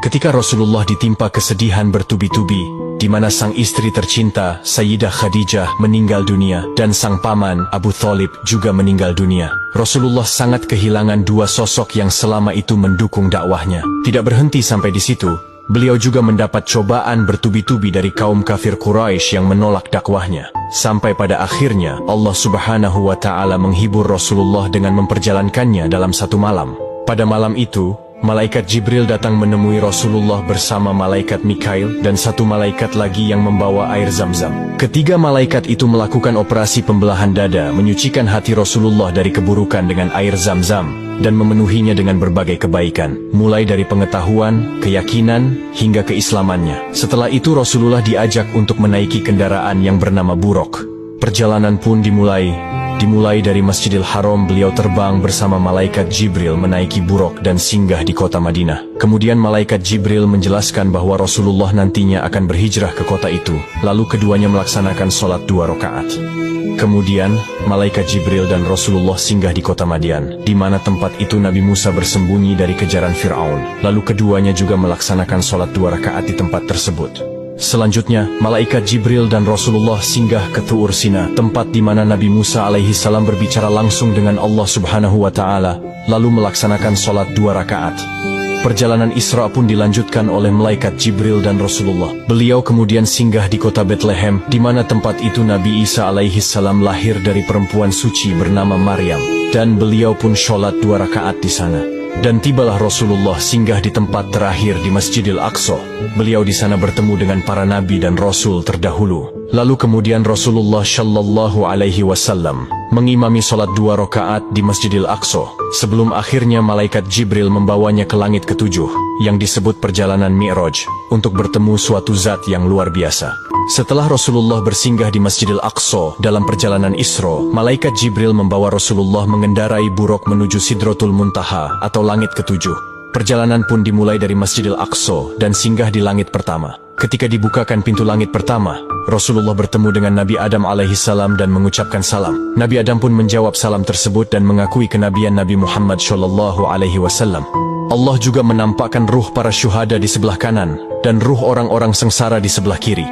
Ketika Rasulullah ditimpa kesedihan bertubi-tubi, di mana sang istri tercinta, Sayyidah Khadijah, meninggal dunia, dan sang paman, Abu Thalib, juga meninggal dunia. Rasulullah sangat kehilangan dua sosok yang selama itu mendukung dakwahnya. Tidak berhenti sampai di situ, beliau juga mendapat cobaan bertubi-tubi dari kaum kafir Quraisy yang menolak dakwahnya. Sampai pada akhirnya, Allah Subhanahu wa Ta'ala menghibur Rasulullah dengan memperjalankannya dalam satu malam. Pada malam itu, Malaikat Jibril datang menemui Rasulullah bersama Malaikat Mikail dan satu malaikat lagi yang membawa air Zam-Zam. Ketiga malaikat itu melakukan operasi pembelahan dada, menyucikan hati Rasulullah dari keburukan dengan air Zam-Zam, dan memenuhinya dengan berbagai kebaikan, mulai dari pengetahuan, keyakinan, hingga keislamannya. Setelah itu Rasulullah diajak untuk menaiki kendaraan yang bernama Buraq. Perjalanan pun Dimulai dari Masjidil Haram, beliau terbang bersama Malaikat Jibril menaiki Buraq dan singgah di kota Madinah. Kemudian Malaikat Jibril menjelaskan bahwa Rasulullah nantinya akan berhijrah ke kota itu, lalu keduanya melaksanakan sholat 2 rakaat. Kemudian, Malaikat Jibril dan Rasulullah singgah di kota Madian, di mana tempat itu Nabi Musa bersembunyi dari kejaran Fir'aun. Lalu keduanya juga melaksanakan sholat 2 rakaat di tempat tersebut. Selanjutnya, Malaikat Jibril dan Rasulullah singgah ke Tuur Sina, tempat di mana Nabi Musa alaihissalam berbicara langsung dengan Allah Subhanahu wa Ta'ala, lalu melaksanakan sholat 2 rakaat. Perjalanan Isra pun dilanjutkan oleh Malaikat Jibril dan Rasulullah. Beliau kemudian singgah di kota Bethlehem, di mana tempat itu Nabi Isa alaihissalam lahir dari perempuan suci bernama Maryam, dan beliau pun sholat 2 rakaat di sana. Dan tibalah Rasulullah singgah di tempat terakhir di Masjidil Aqsa. Beliau di sana bertemu dengan para nabi dan rasul terdahulu. Lalu kemudian Rasulullah Shallallahu Alaihi Wasallam mengimami sholat 2 rakaat di Masjidil Aqsa, sebelum akhirnya Malaikat Jibril membawanya ke langit ke-7, yang disebut perjalanan Mi'raj, untuk bertemu suatu zat yang luar biasa. Setelah Rasulullah bersinggah di Masjidil Aqsa dalam perjalanan Isra, Malaikat Jibril membawa Rasulullah mengendarai Buraq menuju Sidratul Muntaha atau langit ke-7. Perjalanan pun dimulai dari Masjidil Aqsa dan singgah di langit pertama. Ketika dibukakan pintu langit pertama, Rasulullah bertemu dengan Nabi Adam alaihissalam dan mengucapkan salam. Nabi Adam pun menjawab salam tersebut dan mengakui kenabian Nabi Muhammad Shallallahu Alaihi Wasallam. Allah juga menampakkan ruh para syuhada di sebelah kanan dan ruh orang-orang sengsara di sebelah kiri.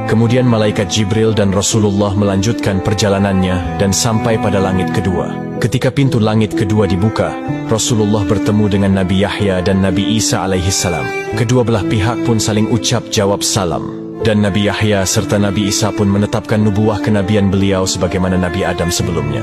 Kemudian Malaikat Jibril dan Rasulullah melanjutkan perjalanannya dan sampai pada langit kedua. Ketika pintu langit kedua dibuka, Rasulullah bertemu dengan Nabi Yahya dan Nabi Isa alaihissalam. Kedua belah pihak pun saling ucap jawab salam. Dan Nabi Yahya serta Nabi Isa pun menetapkan nubuah kenabian beliau sebagaimana Nabi Adam sebelumnya.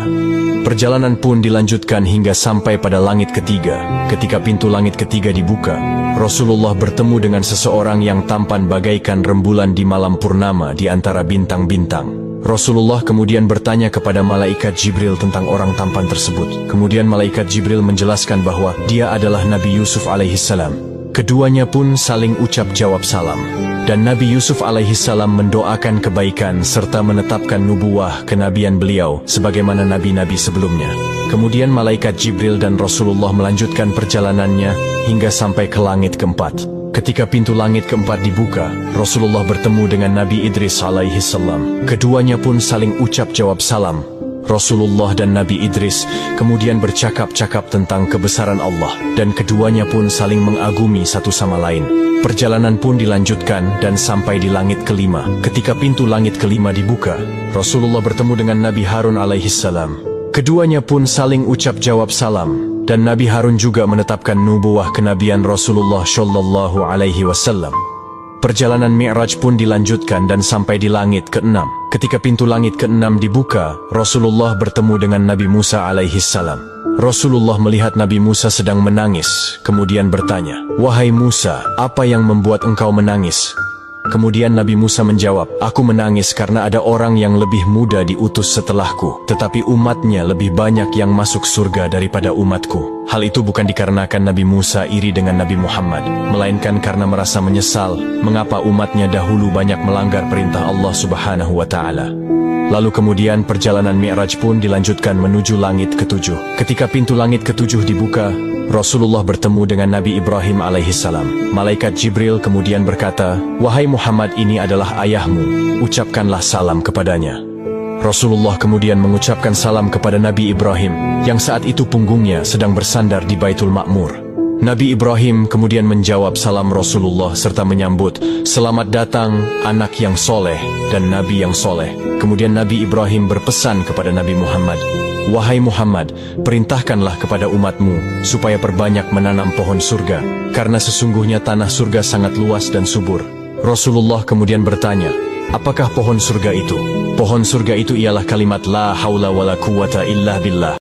Perjalanan pun dilanjutkan hingga sampai pada langit ketiga. Ketika pintu langit ketiga dibuka, Rasulullah bertemu dengan seseorang yang tampan bagaikan rembulan di malam purnama di antara bintang-bintang. Rasulullah kemudian bertanya kepada Malaikat Jibril tentang orang tampan tersebut. Kemudian Malaikat Jibril menjelaskan bahwa dia adalah Nabi Yusuf alaihissalam. Keduanya pun saling ucap jawab salam. Dan Nabi Yusuf alaihissalam mendoakan kebaikan serta menetapkan nubuah kenabian beliau sebagaimana nabi-nabi sebelumnya. Kemudian Malaikat Jibril dan Rasulullah melanjutkan perjalanannya hingga sampai ke langit keempat. Ketika pintu langit keempat dibuka, Rasulullah bertemu dengan Nabi Idris alaihissalam. Keduanya pun saling ucap jawab salam. Rasulullah dan Nabi Idris kemudian bercakap-cakap tentang kebesaran Allah, dan keduanya pun saling mengagumi satu sama lain. Perjalanan pun dilanjutkan dan sampai di langit kelima. Ketika pintu langit kelima dibuka, Rasulullah bertemu dengan Nabi Harun alaihissalam. Keduanya pun saling ucap jawab salam, dan Nabi Harun juga menetapkan nubuah kenabian Rasulullah Shallallahu Alaihi Wasallam. Perjalanan Mi'raj pun dilanjutkan dan sampai di langit ke-6. Ketika pintu langit ke-6 dibuka, Rasulullah bertemu dengan Nabi Musa alaihissalam. Rasulullah melihat Nabi Musa sedang menangis, kemudian bertanya, "Wahai Musa, apa yang membuat engkau menangis?" Kemudian Nabi Musa menjawab, "Aku menangis karena ada orang yang lebih muda diutus setelahku, tetapi umatnya lebih banyak yang masuk surga daripada umatku." Hal itu bukan dikarenakan Nabi Musa iri dengan Nabi Muhammad, melainkan karena merasa menyesal mengapa umatnya dahulu banyak melanggar perintah Allah Subhanahu wa Ta'ala. Lalu kemudian perjalanan Mi'raj pun dilanjutkan menuju langit ke-7. Ketika pintu langit ke-7 dibuka, Rasulullah bertemu dengan Nabi Ibrahim alaihissalam. Malaikat Jibril kemudian berkata, "Wahai Muhammad, ini adalah ayahmu, ucapkanlah salam kepadanya." Rasulullah kemudian mengucapkan salam kepada Nabi Ibrahim, yang saat itu punggungnya sedang bersandar di Baitul Ma'mur. Nabi Ibrahim kemudian menjawab salam Rasulullah serta menyambut, "Selamat datang anak yang soleh dan Nabi yang soleh." Kemudian Nabi Ibrahim berpesan kepada Nabi Muhammad, "Wahai Muhammad, perintahkanlah kepada umatmu supaya perbanyak menanam pohon surga, karena sesungguhnya tanah surga sangat luas dan subur." Rasulullah kemudian bertanya, "Apakah pohon surga itu?" Pohon surga itu ialah kalimat la haula wala quwata illa billah.